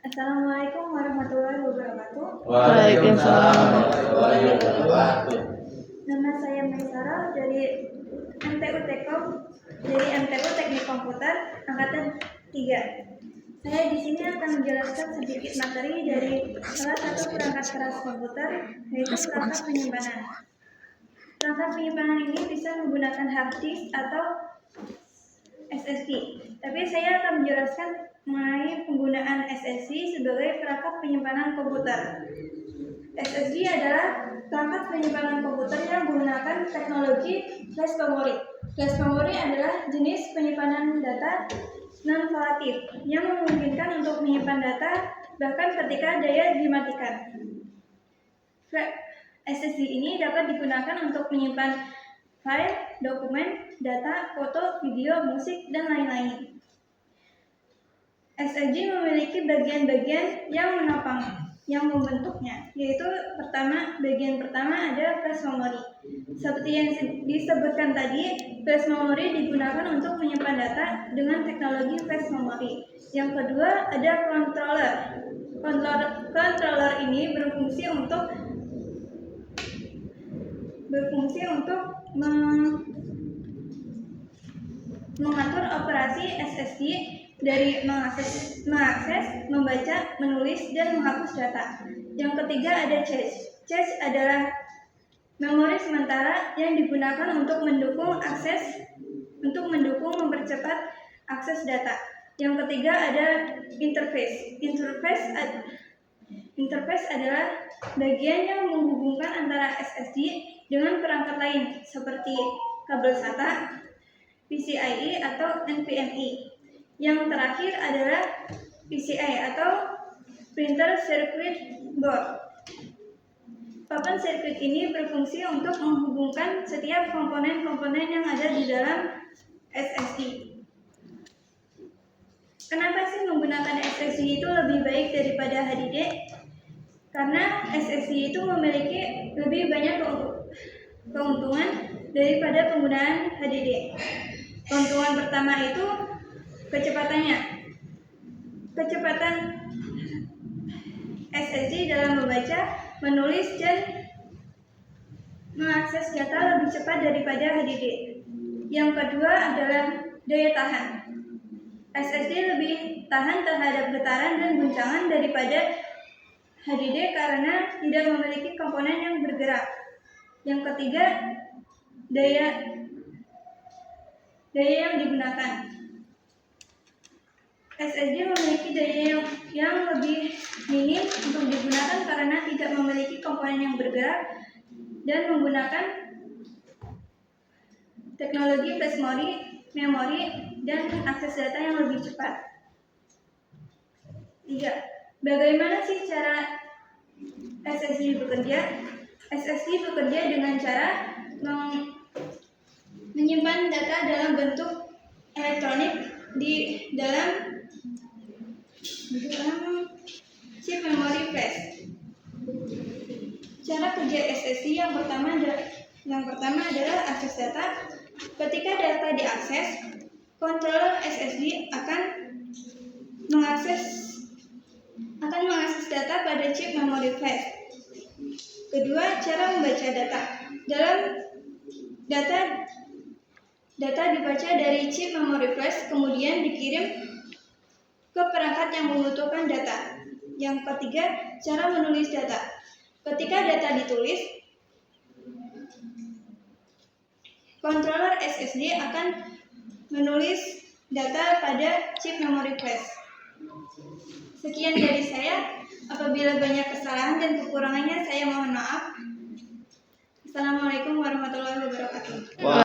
Assalamualaikum warahmatullahi wabarakatuh. Waalaikumsalam warahmatullahi wabarakatuh. Nama saya Maisara dari MTU Tekom, dari MTU Teknik Komputer angkatan 3. Saya di sini akan menjelaskan sedikit materi dari salah satu perangkat keras komputer, yaitu perangkat penyimpanan. Perangkat penyimpanan ini bisa menggunakan hard disk atau SSD. Tapi saya akan menjelaskan mengenai penggunaan SSD sebagai perangkat penyimpanan komputer. SSD adalah perangkat penyimpanan komputer yang menggunakan teknologi flash memory. Flash memory adalah jenis penyimpanan data non-volatil yang memungkinkan untuk menyimpan data bahkan ketika daya dimatikan. SSD ini dapat digunakan untuk menyimpan file, dokumen, data, foto, video, musik, dan lain-lain. SSD memiliki bagian-bagian yang menopang, yang membentuknya, yaitu bagian pertama ada flash memory. Seperti yang disebutkan tadi, flash memory digunakan untuk menyimpan data dengan teknologi flash memory. Yang kedua ada controller. Controller ini berfungsi untuk mengatur operasi SSD dari mengakses, membaca, menulis, dan menghapus data. Yang ketiga ada cache. Cache adalah memori sementara yang digunakan untuk mempercepat akses data. Yang ketiga ada interface. Interface adalah bagian yang menghubungkan antara SSD dengan perangkat lain seperti kabel SATA, PCIe atau NVMe. Yang terakhir adalah PCI atau Printed Circuit Board. Papan sirkuit ini berfungsi untuk menghubungkan setiap komponen-komponen yang ada di dalam SSD. Kenapa sih menggunakan SSD itu lebih baik daripada HDD? Karena SSD itu memiliki lebih banyak keuntungan daripada penggunaan HDD. Keuntungan pertama itu kecepatannya. Kecepatan SSD dalam membaca, menulis, dan mengakses data lebih cepat daripada HDD. Yang kedua adalah daya tahan. SSD lebih tahan terhadap getaran dan guncangan daripada HDD karena tidak memiliki komponen yang bergerak. Yang ketiga, daya yang digunakan. SSD memiliki daya yang lebih minim untuk digunakan karena tidak memiliki komponen yang bergerak dan menggunakan teknologi flash memori dan akses data yang lebih cepat. 3. Bagaimana sih cara SSD bekerja? SSD bekerja dengan cara menyimpan data dalam bentuk elektronik di dalam chip memori flash. Cara kerja SSD yang pertama adalah akses data. Ketika data diakses, controller SSD akan mengakses data pada chip memori flash. Kedua, cara membaca data. Dalam data dibaca dari chip memori flash kemudian dikirim ke perangkat yang membutuhkan data. Yang ketiga, cara menulis data. Ketika data ditulis, controller SSD akan menulis data pada chip memori flash. Sekian dari saya. Apabila banyak kesalahan dan kekurangannya, saya mohon maaf. Assalamualaikum warahmatullahi wabarakatuh.